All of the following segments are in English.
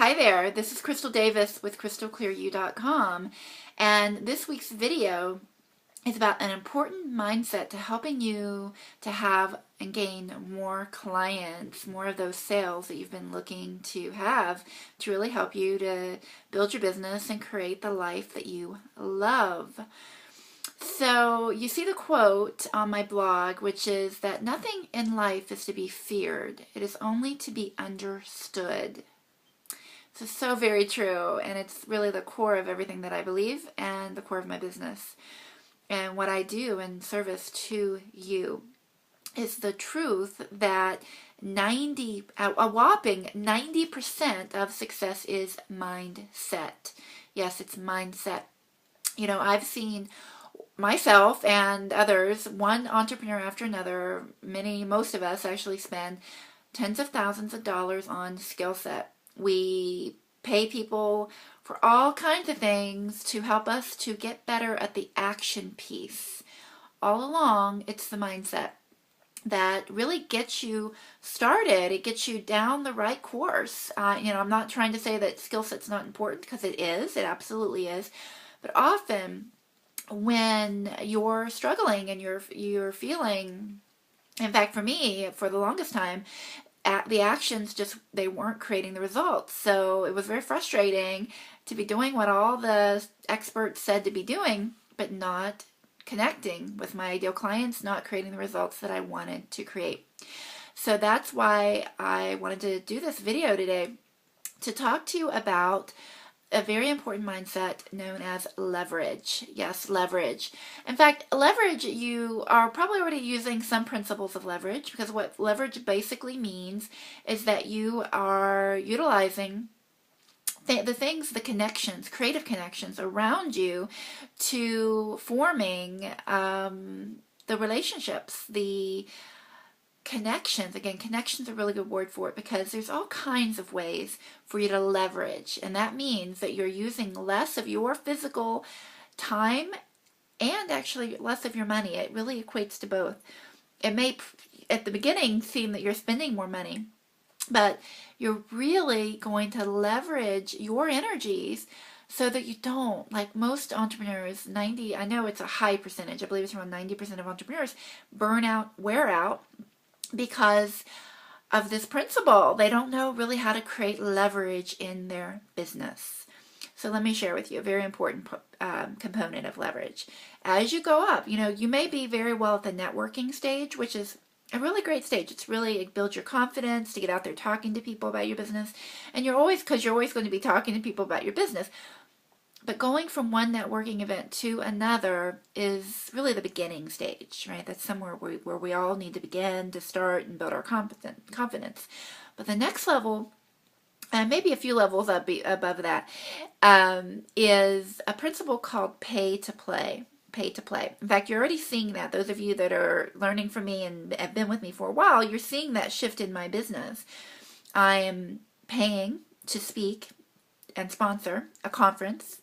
Hi there, this is Crystal Davis with crystalclearyou.com, and this week's video is about an important mindset to helping you to have and gain more clients, more of those sales that you've been looking to have to really help you to build your business and create the life that you love. So you see the quote on my blog, which is that nothing in life is to be feared. It is only to be understood. This is so very true, and it's really the core of everything that I believe and the core of my business. And what I do in service to you is the truth that a whopping 90% of success is mindset. Yes, it's mindset. You know, I've seen myself and others, one entrepreneur after another, most of us actually spend tens of thousands of dollars on skill set. We pay people for all kinds of things to help us to get better at the action piece. All along, it's the mindset that really gets you started. It gets you down the right course. I'm not trying to say that skill set's not important, because it is. It absolutely is. But often, when you're struggling and you're feeling, in fact, for me, for the longest time, the actions they weren't creating the results. So it was very frustrating to be doing what all the experts said to be doing, but not connecting with my ideal clients, not creating the results that I wanted to create. So that's why I wanted to do this video today, to talk to you about a very important mindset known as leverage. Yes, leverage. In fact, leverage, you are probably already using some principles of leverage, because what leverage basically means is that you are utilizing the connections, creative connections around you to forming the relationships, the connections. Again, connections are a really good word for it, because there's all kinds of ways for you to leverage, and that means that you're using less of your physical time and actually less of your money. It really equates to both. It may at the beginning seem that you're spending more money, but you're really going to leverage your energies so that you don't, like most entrepreneurs, I know it's a high percentage, I believe it's around 90% of entrepreneurs burn out, wear out, because of this principle. They don't know really how to create leverage in their business. So let me share with you a very important component of leverage. As you go up, you may be very well at the networking stage, which is a really great stage. It builds your confidence to get out there talking to people about your business. And you're always going to be talking to people about your business. But going from one networking event to another is really the beginning stage, right? That's somewhere where we all need to begin to start and build our confidence. But the next level, and maybe a few levels above that, is a principle called pay to play. Pay to play. In fact, you're already seeing that. Those of you that are learning from me and have been with me for a while, you're seeing that shift in my business. I am paying to speak and sponsor a conference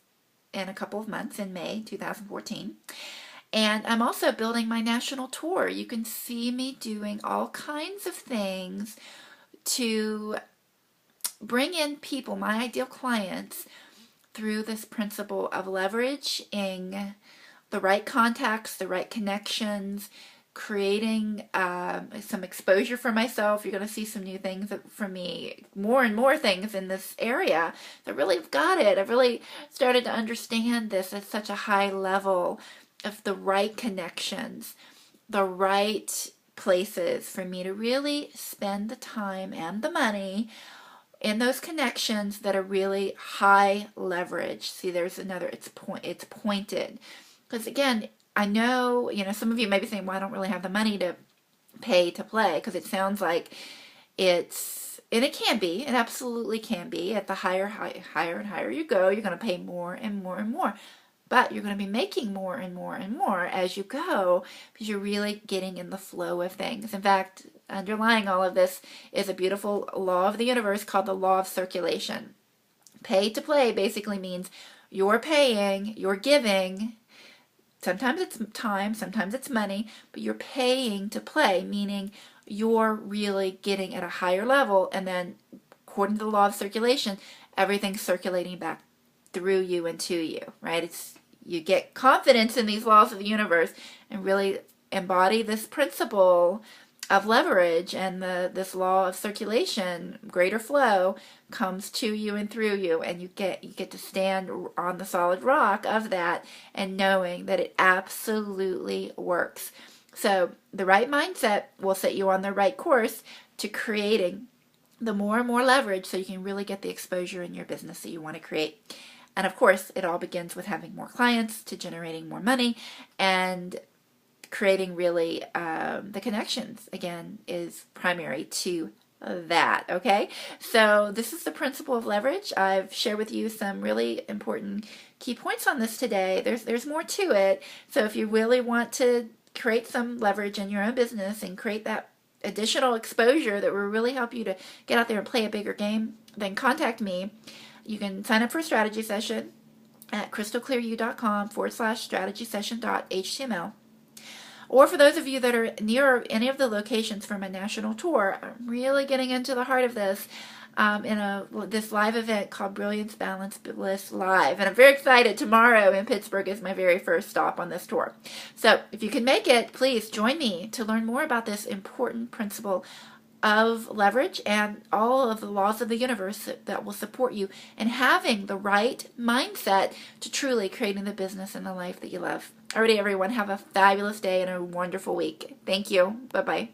in a couple of months in May 2014. And I'm also building my national tour. You can see me doing all kinds of things to bring in people, my ideal clients, through this principle of leveraging the right contacts, the right connections, creating some exposure for myself. You're going to see some new things from me, more and more things in this area that really got it. I've really started to understand this at such a high level of the right connections, the right places for me to really spend the time and the money in those connections that are really high leverage. See, there's another, it's pointed. Because again, I know, some of you may be saying, well, I don't really have the money to pay to play, because it sounds like and it can be, it absolutely can be. At the higher and higher you go, you're going to pay more and more and more. But you're going to be making more and more and more as you go, because you're really getting in the flow of things. In fact, underlying all of this is a beautiful law of the universe called the law of circulation. Pay to play basically means you're paying, you're giving. Sometimes it's time, sometimes it's money, but you're paying to play, meaning you're really getting at a higher level, and then according to the law of circulation, everything's circulating back through you and to you, right? You get confidence in these laws of the universe and really embody this principle of leverage, and this law of circulation, greater flow, comes to you and through you, and you get to stand on the solid rock of that and knowing that it absolutely works. So the right mindset will set you on the right course to creating the more and more leverage so you can really get the exposure in your business that you want to create. And of course, it all begins with having more clients, to generating more money, and creating really the connections, again, is primary to that. Okay, so this is the principle of leverage. I've shared with you some really important key points on this today. There's more to it. So if you really want to create some leverage in your own business and create that additional exposure that will really help you to get out there and play a bigger game, then contact me. You can sign up for a strategy session at crystalclearyou.com/strategysession.html. Or for those of you that are near any of the locations for my national tour, I'm really getting into the heart of this in this live event called Brilliance, Balance, Bliss Live. And I'm very excited. Tomorrow in Pittsburgh is my very first stop on this tour. So if you can make it, please join me to learn more about this important principle of leverage and all of the laws of the universe that will support you in having the right mindset to truly creating the business and the life that you love. Alrighty, everyone, have a fabulous day and a wonderful week. Thank you. Bye-bye.